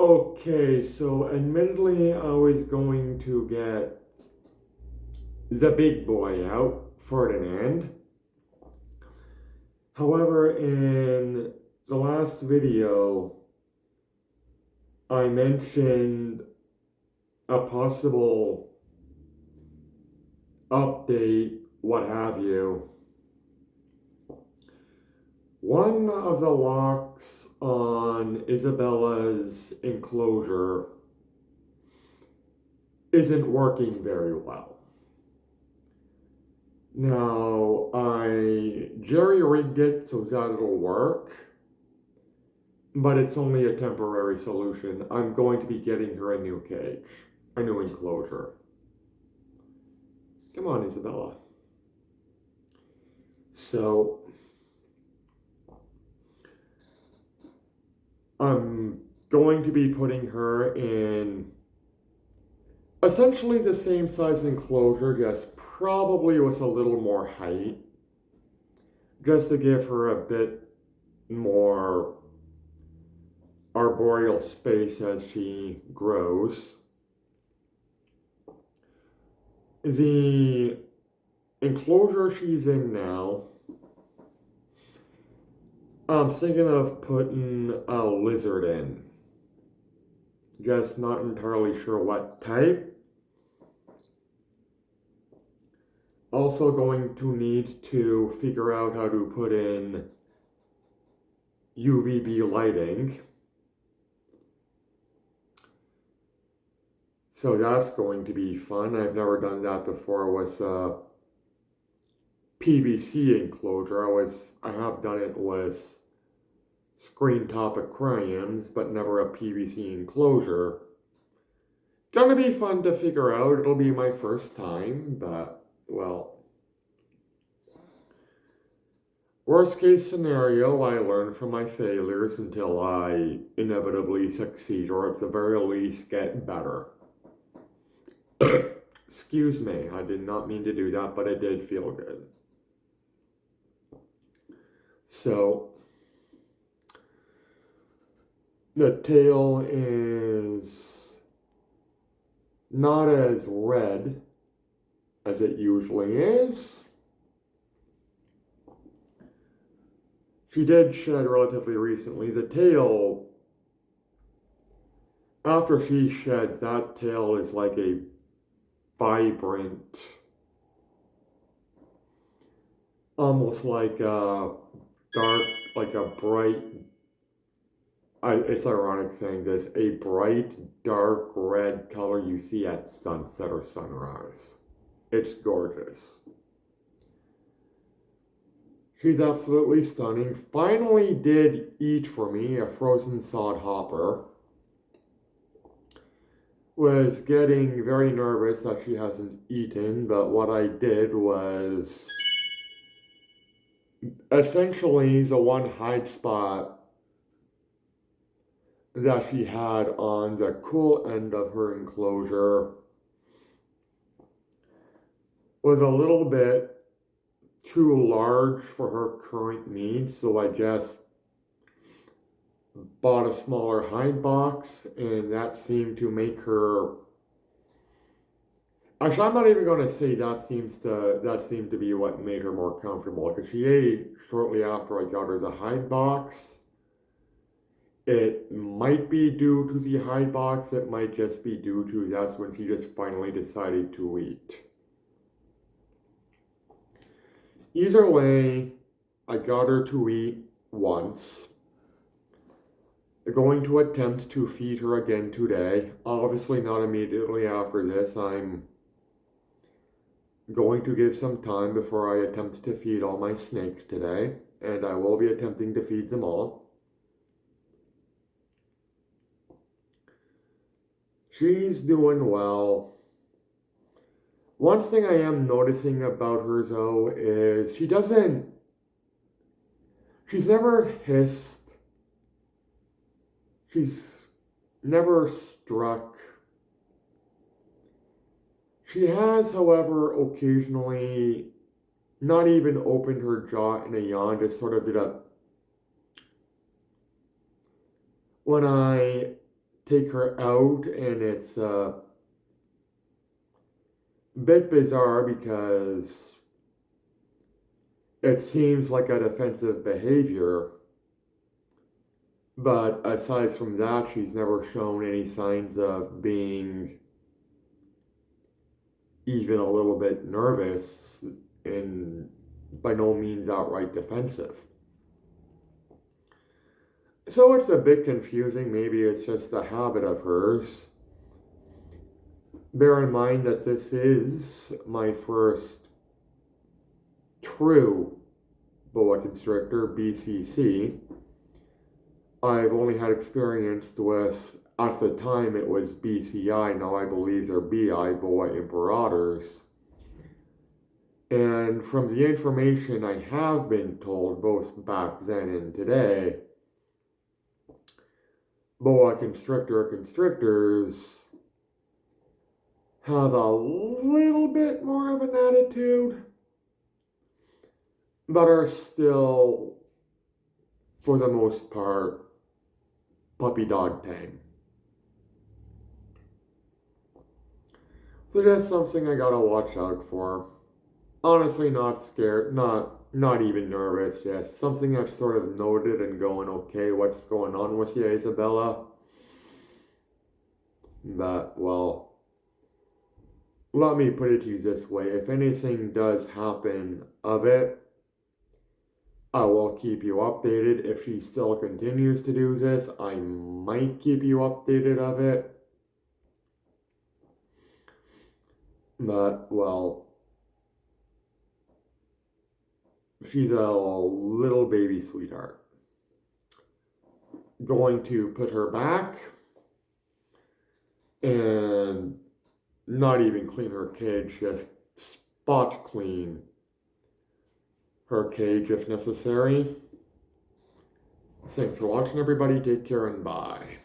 Okay, so admittedly, I was going to get the big boy out, Ferdinand. However, in the last video, I mentioned a possible update, what have you. One of the locks on Isabella's enclosure isn't working very well. Now, I jerry-rigged it so that it'll work, but it's only a temporary solution. I'm going to be getting her a new cage, a new enclosure. Come on, Isabella. So, I'm going to be putting her in essentially the same size enclosure, just probably with a little more height, just to give her a bit more arboreal space as she grows. The enclosure she's in now, I'm thinking of putting a lizard in. Just not entirely sure what type. Also going to need to figure out how to put in UVB lighting. So that's going to be fun. I've never done that before with a PVC enclosure. I have done it with screen top aquariums, but never a PVC enclosure. Gonna be fun to figure out. It'll be my first time, but, well, worst case scenario, I learn from my failures until I inevitably succeed, or at the very least get better. Excuse me, I did not mean to do that, but it did feel good. So, the tail is not as red as it usually is. She did shed relatively recently. The tail, after she sheds, that tail is like a vibrant, almost like a dark, like a bright, it's ironic saying this, a bright, dark red color you see at sunset or sunrise. It's gorgeous. She's absolutely stunning. Finally did eat for me a frozen sod hopper. Was getting very nervous that she hasn't eaten, but what I did was essentially the one hide spot that she had on the cool end of her enclosure was a little bit too large for her current needs, so I just bought a smaller hide box, and that seemed to make her. Actually, I'm not even going to say that seemed to be what made her more comfortable, because she ate shortly after I got her the hide box. It might be due to the hide box, it might just be due to that's when she just finally decided to eat. Either way, I got her to eat once. Going to attempt to feed her again today. Obviously not immediately after this. I'm going to give some time before I attempt to feed all my snakes today, and I will be attempting to feed them all. She's doing well. One thing I am noticing about her though is she's never hissed. She's never struck. She has, however, occasionally not even opened her jaw in a yawn, just sort of did a. When I take her out, and it's a bit bizarre because it seems like a defensive behavior, but aside from that, she's never shown any signs of being even a little bit nervous and by no means outright defensive. So it's a bit confusing. Maybe it's just a habit of hers. Bear in mind that this is my first true boa constrictor, BCC. I've only had experience with, at the time it was BCI, now I believe they're BI, boa imperators. And from the information I have been told, both back then and today, boa constrictors have a little bit more of an attitude, but are still, for the most part, puppy dog tame. So that's something I gotta watch out for. Honestly, not scared, not even nervous, just something I've sort of noted and going, okay, what's going on with you, Isabella? But, well, let me put it to you this way. If anything does happen of it, I will keep you updated. If she still continues to do this, I might keep you updated of it. But, well, she's a little baby sweetheart. Going to put her back and not even clean her cage, just spot clean her cage if necessary. Thanks for watching, everybody. Take care and bye.